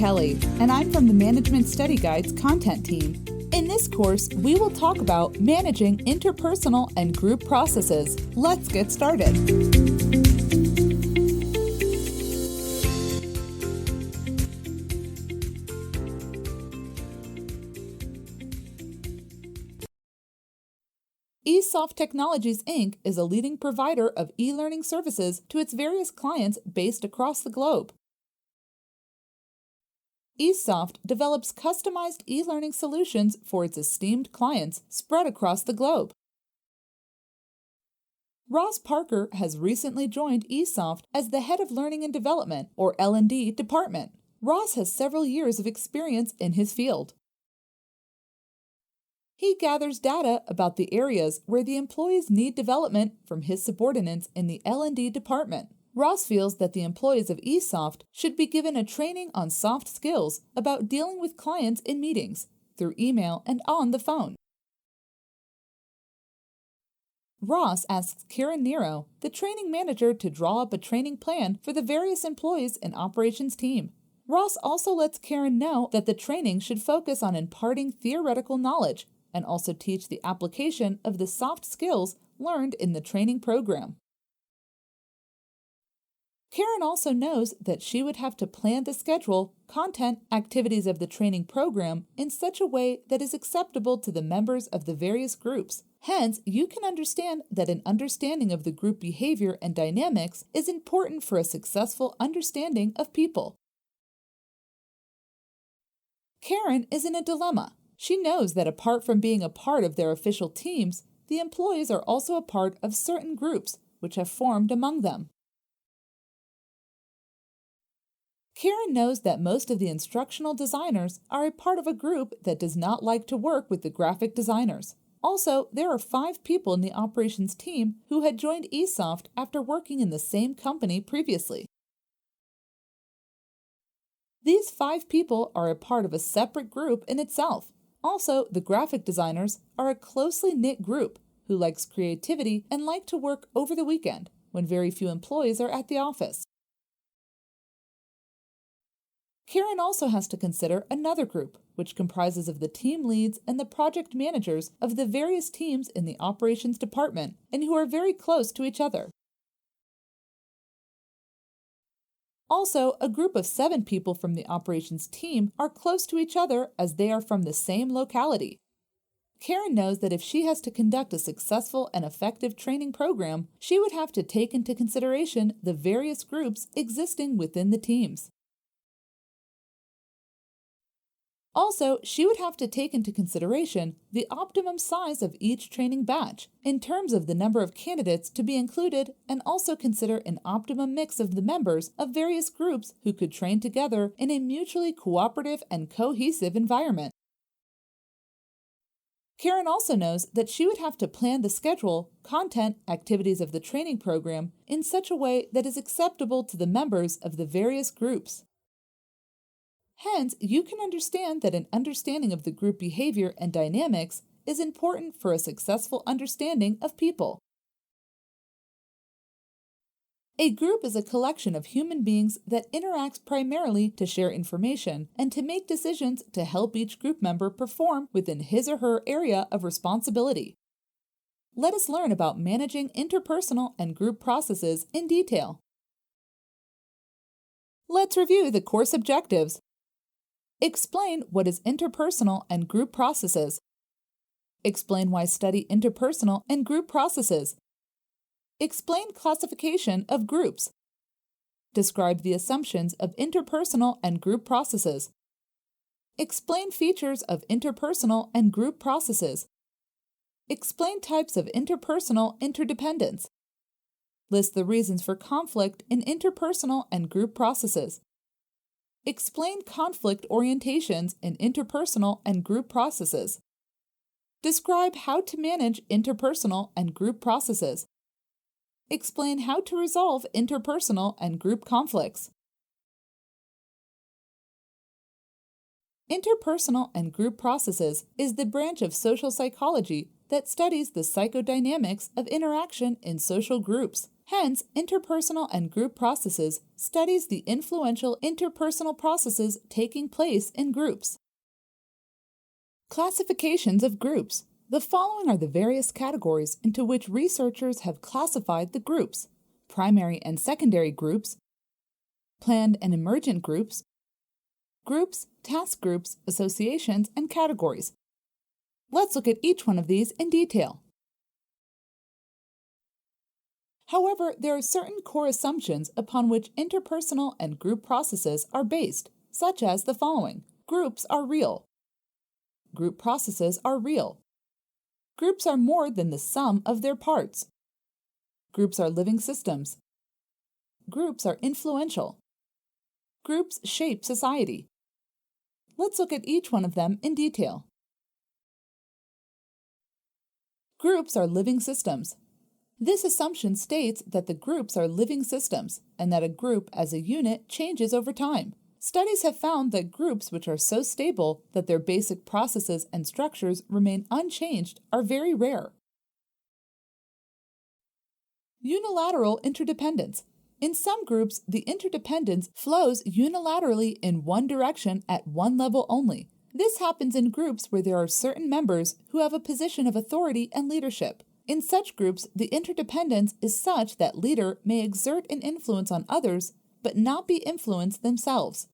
Kelly, and I'm from the Management Study Guide's content team. In this course, we will talk about managing interpersonal and group processes. Let's get started. eSoft Technologies, Inc. is a leading provider of e-learning services to its various clients based across the globe. eSoft develops customized e-learning solutions for its esteemed clients spread across the globe. Ross Parker has recently joined eSoft as the Head of Learning and Development, or L&D, department. Ross has several years of experience in his field. He gathers data about the areas where the employees need development from his subordinates in the L&D department. Ross feels that the employees of eSoft should be given a training on soft skills about dealing with clients in meetings, through email and on the phone. Ross asks Karen Nero, the training manager, to draw up a training plan for the various employees in operations team. Ross also lets Karen know that the training should focus on imparting theoretical knowledge and also teach the application of the soft skills learned in the training program. Karen also knows that she would have to plan the schedule, content, activities of the training program in such a way that is acceptable to the members of the various groups. Hence, you can understand that an understanding of the group behavior and dynamics is important for a successful understanding of people. Karen is in a dilemma. She knows that apart from being a part of their official teams, the employees are also a part of certain groups which have formed among them. Karen knows that most of the instructional designers are a part of a group that does not like to work with the graphic designers. Also, there are 5 people in the operations team who had joined eSoft after working in the same company previously. These 5 people are a part of a separate group in itself. Also, the graphic designers are a closely knit group who likes creativity and like to work over the weekend when very few employees are at the office. Karen also has to consider another group, which comprises of the team leads and the project managers of the various teams in the operations department and who are very close to each other. Also, a group of 7 people from the operations team are close to each other as they are from the same locality. Karen knows that if she has to conduct a successful and effective training program, she would have to take into consideration the various groups existing within the teams. Also, she would have to take into consideration the optimum size of each training batch in terms of the number of candidates to be included, and also consider an optimum mix of the members of various groups who could train together in a mutually cooperative and cohesive environment. Karen also knows that she would have to plan the schedule, content, activities of the training program in such a way that is acceptable to the members of the various groups. Hence, you can understand that an understanding of the group behavior and dynamics is important for a successful understanding of people. A group is a collection of human beings that interacts primarily to share information and to make decisions to help each group member perform within his or her area of responsibility. Let us learn about managing interpersonal and group processes in detail. Let's review the course objectives. Explain what is interpersonal and group processes. Explain why study interpersonal and group processes. Explain classification of groups. Describe the assumptions of interpersonal and group processes. Explain features of interpersonal and group processes. Explain types of interpersonal interdependence. List the reasons for conflict in interpersonal and group processes. Explain conflict orientations in interpersonal and group processes. Describe how to manage interpersonal and group processes. Explain how to resolve interpersonal and group conflicts. Interpersonal and group processes is the branch of social psychology that studies the psychodynamics of interaction in social groups. Hence, interpersonal and group processes studies the influential interpersonal processes taking place in groups. Classifications of groups. The following are the various categories into which researchers have classified the groups: primary and secondary groups, planned and emergent groups, groups, task groups, associations, and categories. Let's look at each one of these in detail. However, there are certain core assumptions upon which interpersonal and group processes are based, such as the following. Groups are real. Group processes are real. Groups are more than the sum of their parts. Groups are living systems. Groups are influential. Groups shape society. Let's look at each one of them in detail. Groups are living systems. This assumption states that the groups are living systems and that a group as a unit changes over time. Studies have found that groups which are so stable that their basic processes and structures remain unchanged are very rare. Unilateral interdependence. In some groups, the interdependence flows unilaterally in one direction at one level only. This happens in groups where there are certain members who have a position of authority and leadership. In such groups, the interdependence is such that leader may exert an influence on others, but not be influenced themselves.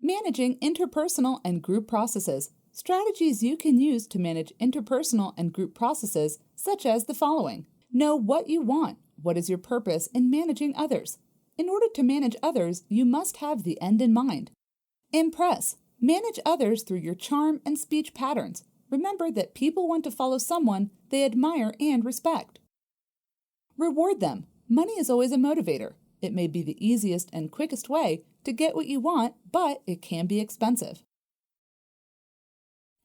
Managing interpersonal and group processes. Strategies you can use to manage interpersonal and group processes, such as the following. Know what you want. What is your purpose in managing others? In order to manage others, you must have the end in mind. Impress. Manage others through your charm and speech patterns. Remember that people want to follow someone they admire and respect. Reward them. Money is always a motivator. It may be the easiest and quickest way to get what you want, but it can be expensive.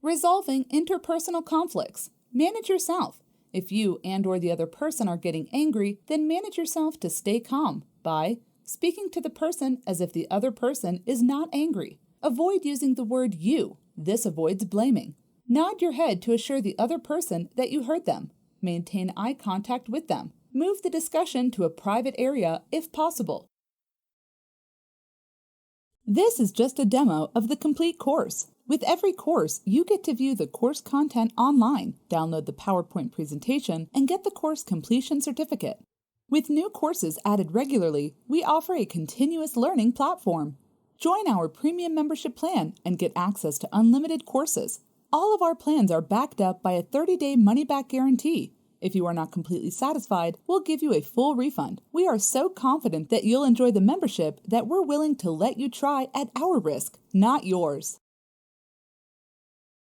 Resolving interpersonal conflicts. Manage yourself. If you and/or the other person are getting angry, then manage yourself to stay calm by speaking to the person as if the other person is not angry. Avoid using the word you. This avoids blaming. Nod your head to assure the other person that you heard them. Maintain eye contact with them. Move the discussion to a private area if possible. This is just a demo of the complete course. With every course, you get to view the course content online, download the PowerPoint presentation, and get the course completion certificate. With new courses added regularly, we offer a continuous learning platform. Join our premium membership plan and get access to unlimited courses. All of our plans are backed up by a 30-day money-back guarantee. If you are not completely satisfied, we'll give you a full refund. We are so confident that you'll enjoy the membership that we're willing to let you try at our risk, not yours.